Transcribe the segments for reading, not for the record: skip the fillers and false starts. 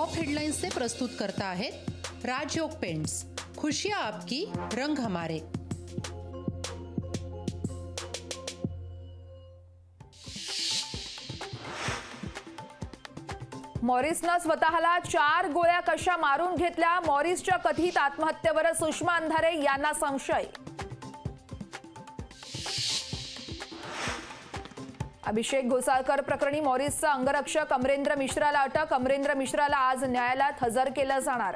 Top headlines से प्रस्तुत करता है राजयोग पेंट्स, खुशियां आपकी, रंग हमारे। मॉरिसनं स्वतःला 4 गोळ्या कशा मारून घेतल्या? मॉरिसच्या कथित आत्महत्येवर सुषमा अंधारे यांना संशय। अभिषेक घोसाळकर प्रकरणी मॉरिसचा अंगरक्षक अमरेंद्र मिश्राला अटक। अमरेंद्र मिश्राला आज न्यायालयात हजर केलं जाणार।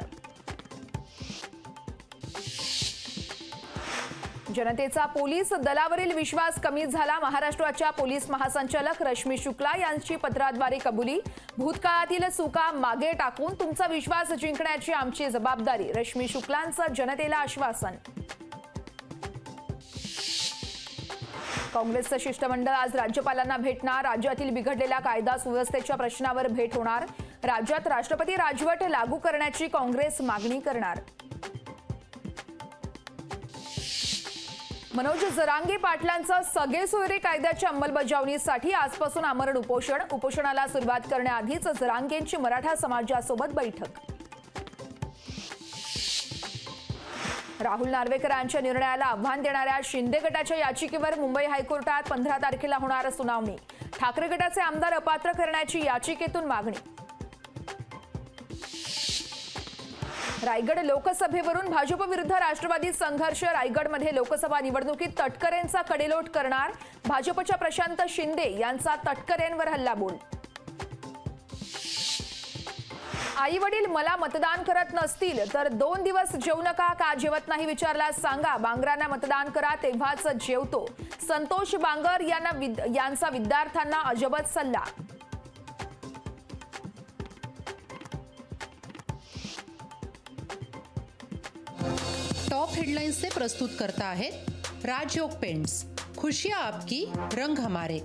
जनतेचा पोलीस दलावरील विश्वास कमी झाला। महाराष्ट्राच्या पोलीस महासंचालक रश्मी शुक्ला यांची पत्राद्वारे कबुली। भूतकाळातील चुका मागे टाकून तुमचा विश्वास जिंकण्याची आमची जबाबदारी। रश्मी शुक्लांचं जनतेला आश्वासन। काँग्रेसचं शिष्टमंडळ आज राज्यपालांना भेटणार। राज्यातील बिघडलेल्या कायदा सुव्यवस्थेच्या प्रश्नावर भेट होणार। राज्यात राष्ट्रपती राजवट लागू करण्याची काँग्रेस मागणी करणार। मनोज जरांगे पाटलांचं सगळे सोयरे कायद्याच्या अंमलबजावणीसाठी आजपासून आमरण उपोषण। उपोषणाला सुरुवात करण्याआधीच जरांगेंची मराठा समाजासोबत बैठक। राहुल नार्वेकरांच्या निर्णयाला आव्हान देणाऱ्या शिंदे गटाच्या याचिकेवर मुंबई हायकोर्टात 15 तारखेला होणार सुनावणी। ठाकरे गटाचे आमदार अपात्र करण्याची याचिकेतून मागणी। रायगड लोकसभेवरून भाजप विरुद्ध राष्ट्रवादी संघर्ष। रायगडमध्ये लोकसभा निवडणुकीत तटकरेंचा कडेलोट करणार। भाजपच्या प्रशांत शिंदे यांचा तटकरेंवर हल्लाबोल। आई वडील मला मतदान करत नसतील तर 2 दिवस जेवू नका। का जेवत नाही विचारल्यास सांगा। बांगरांना मतदान करा तेव्हाच जेवतो। संतोष बांगर यांचा विद्यार्थ्यांना अजबच सल्ला। टॉप हेडलाइंस से प्रस्तुत करता है राजयोग पेंट्स, खुशियां आपकी, रंग हमारे।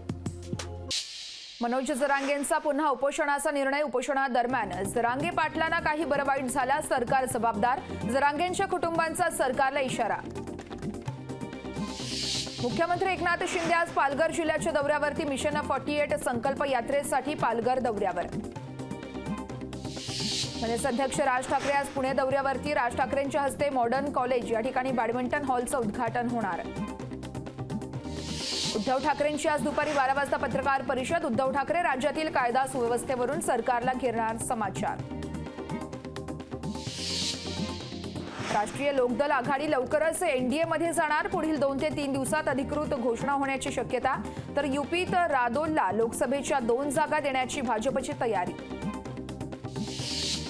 मनोज जरांगेंचा पुन्हा उपोषणाचा निर्णय। उपोषणादरम्यान जरांगे पाटलांना काही बरं वाईट झाला, सरकार जबाबदार। जरांगेंच्या कुटुंबांचा सरकारला इशारा। मुख्यमंत्री एकनाथ शिंदे आज पालघर जिल्ह्याच्या दौऱ्यावरती। मिशन 48 संकल्प यात्रेसाठी पालघर दौऱ्यावर। मनसे अध्यक्ष राज ठाकरे आज पुणे दौऱ्यावरती। राज ठाकरेंच्या हस्ते मॉडर्न कॉलेज या ठिकाणी बॅडमिंटन हॉलचं उद्घाटन होणार। उद्धव ठाकरेंची आज दुपारी 12 वाजता पत्रकार परिषद। उद्धव ठाकरे राज्यातील कायदा सुव्यवस्थेवरून सरकारला घेणार समाचार। राष्ट्रीय लोकदल आघाडी लवकरच एनडीए मध्ये जाणार। पुढील 2 ते 3 दिवसात अधिकृत घोषणा होण्याची शक्यता। तर यूपीत रादोलला लोकसभेच्या 2 जागा देण्याची भाजपची तयारी।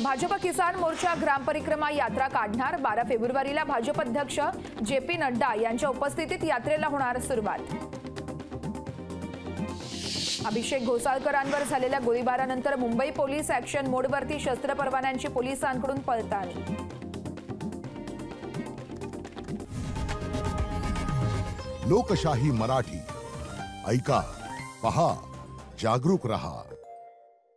भाजप किसान मोर्चा ग्रामपरिक्रमा यात्रा काढणार। 12 फेब्रुवारीला भाजप अध्यक्ष JP नड्डा यांच्या उपस्थितीत यात्रेला होणार सुरुवात। अभिषेक घोसाळकरांवर झालेल्या गोळीबारानंतर मुंबई पोलीस ऍक्शन मोडवरती। शस्त्र परवान्यांची पोलिसांकडून पडताळणी। लोकशाही मराठी ऐका, पहा, जागरूक रहा।